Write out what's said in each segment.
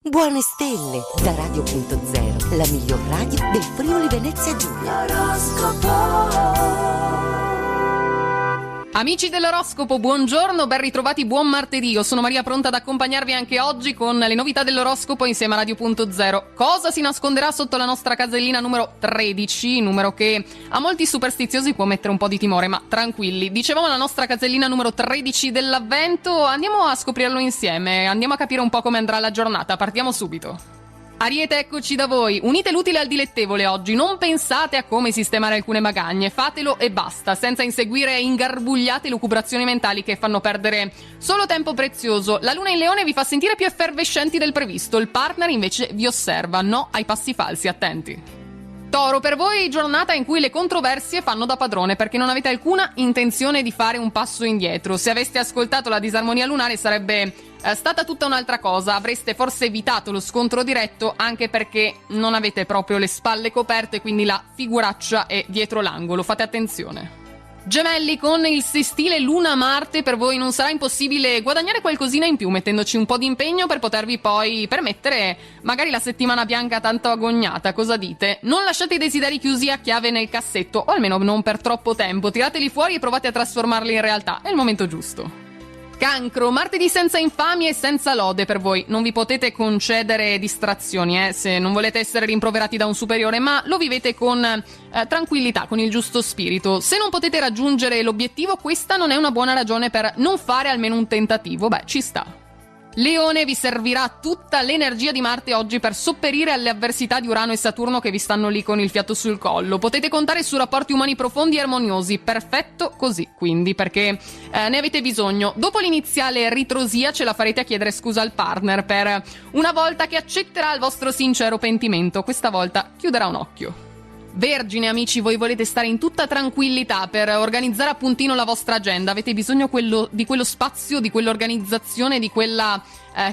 Buone stelle da Radio.0, la miglior radio del Friuli Venezia Giulia. Amici dell'oroscopo, buongiorno, ben ritrovati, buon martedì. Io sono Maria, pronta ad accompagnarvi anche oggi con le novità dell'oroscopo insieme a Radio.0. Cosa si nasconderà sotto la nostra casellina numero 13, numero che a molti superstiziosi può mettere un po' di timore, ma tranquilli. Dicevamo la nostra casellina numero 13 dell'avvento, andiamo a scoprirlo insieme, andiamo a capire un po' come andrà la giornata, partiamo subito. Ariete, eccoci da voi. Unite l'utile al dilettevole oggi, non pensate a come sistemare alcune magagne, fatelo e basta, senza inseguire ingarbugliate lucubrazioni mentali che fanno perdere solo tempo prezioso. La luna in Leone vi fa sentire più effervescenti del previsto, il partner invece vi osserva, no ai passi falsi, attenti. Toro, per voi giornata in cui le controversie fanno da padrone perché non avete alcuna intenzione di fare un passo indietro. Se aveste ascoltato la disarmonia lunare sarebbe stata tutta un'altra cosa, avreste forse evitato lo scontro diretto anche perché non avete proprio le spalle coperte, quindi la figuraccia è dietro l'angolo, fate attenzione. Gemelli, con il sestile Luna-Marte per voi non sarà impossibile guadagnare qualcosina in più mettendoci un po' di impegno per potervi poi permettere magari la settimana bianca tanto agognata, cosa dite? Non lasciate i desideri chiusi a chiave nel cassetto, o almeno non per troppo tempo, tirateli fuori e provate a trasformarli in realtà, è il momento giusto. Cancro, martedì senza infamie e senza lode per voi. Non vi potete concedere distrazioni, se non volete essere rimproverati da un superiore, ma lo vivete con tranquillità, con il giusto spirito. Se non potete raggiungere l'obiettivo, questa non è una buona ragione per non fare almeno un tentativo. Beh, ci sta. Leone, vi servirà tutta l'energia di Marte oggi per sopperire alle avversità di Urano e Saturno che vi stanno lì con il fiato sul collo. Potete contare su rapporti umani profondi e armoniosi, perfetto così quindi, perché ne avete bisogno. Dopo l'iniziale ritrosia ce la farete a chiedere scusa al partner per una volta che accetterà il vostro sincero pentimento. Questa volta chiuderà un occhio. Vergine, amici, voi volete stare in tutta tranquillità per organizzare a puntino la vostra agenda, avete bisogno di quello spazio, di quell'organizzazione, di quella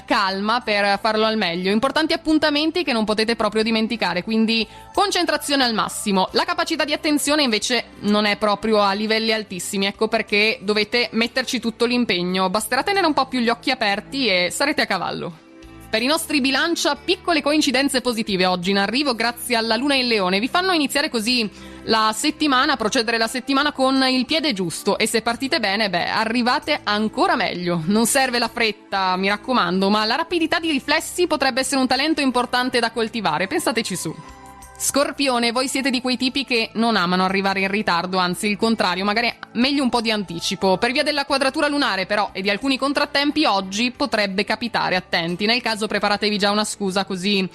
calma per farlo al meglio. Importanti appuntamenti che non potete proprio dimenticare, quindi concentrazione al massimo. La capacità di attenzione invece non è proprio a livelli altissimi, ecco perché dovete metterci tutto l'impegno, basterà tenere un po' più gli occhi aperti e sarete a cavallo. Per i nostri bilancia, piccole coincidenze positive oggi in arrivo grazie alla luna in Leone. Vi fanno iniziare così la settimana, procedere la settimana con il piede giusto. E se partite bene, arrivate ancora meglio. Non serve la fretta, mi raccomando, ma la rapidità di riflessi potrebbe essere un talento importante da coltivare. Pensateci su. Scorpione, voi siete di quei tipi che non amano arrivare in ritardo, anzi il contrario, magari meglio un po' di anticipo. Per via della quadratura lunare però e di alcuni contrattempi oggi potrebbe capitare, attenti. Nel caso preparatevi già una scusa così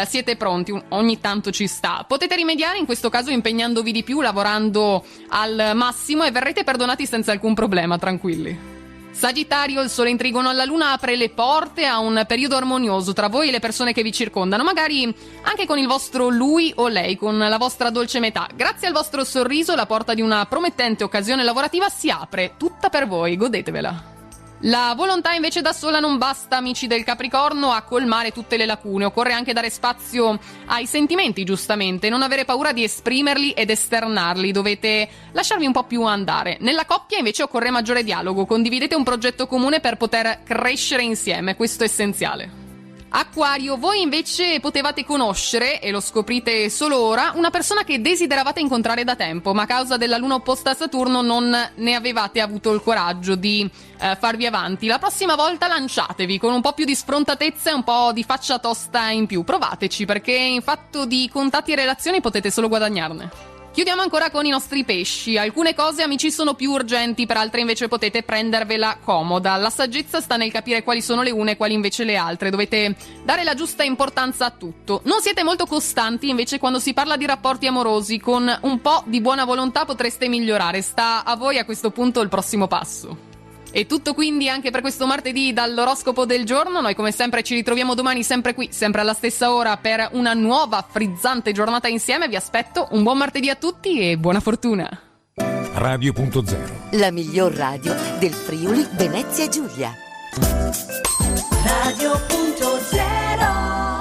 siete pronti, ogni tanto ci sta. Potete rimediare in questo caso impegnandovi di più, lavorando al massimo e verrete perdonati senza alcun problema, tranquilli. Sagittario, il sole in trigono alla luna apre le porte a un periodo armonioso tra voi e le persone che vi circondano, magari anche con il vostro lui o lei, con la vostra dolce metà. Grazie al vostro sorriso la porta di una promettente occasione lavorativa si apre, tutta per voi, godetevela. La volontà invece da sola non basta, amici del Capricorno, a colmare tutte le lacune. Occorre anche dare spazio ai sentimenti, giustamente, non avere paura di esprimerli ed esternarli, dovete lasciarvi un po' più andare. Nella coppia invece occorre maggiore dialogo, condividete un progetto comune per poter crescere insieme, questo è essenziale. Acquario, voi invece potevate conoscere, e lo scoprite solo ora, una persona che desideravate incontrare da tempo, ma a causa della luna opposta a Saturno non ne avevate avuto il coraggio di farvi avanti. La prossima volta lanciatevi con un po' più di sfrontatezza e un po' di faccia tosta in più. Provateci, perché in fatto di contatti e relazioni potete solo guadagnarne. Chiudiamo ancora con i nostri pesci. Alcune cose, amici, sono più urgenti, per altre invece potete prendervela comoda. La saggezza sta nel capire quali sono le une e quali invece le altre. Dovete dare la giusta importanza a tutto. Non siete molto costanti invece quando si parla di rapporti amorosi. Con un po' di buona volontà potreste migliorare. Sta a voi a questo punto il prossimo passo. È tutto quindi anche per questo martedì dall'oroscopo del giorno. Noi come sempre ci ritroviamo domani sempre qui, sempre alla stessa ora per una nuova frizzante giornata insieme. Vi aspetto, un buon martedì a tutti e buona fortuna. Radio.0, la miglior radio del Friuli Venezia Giulia. Radio.0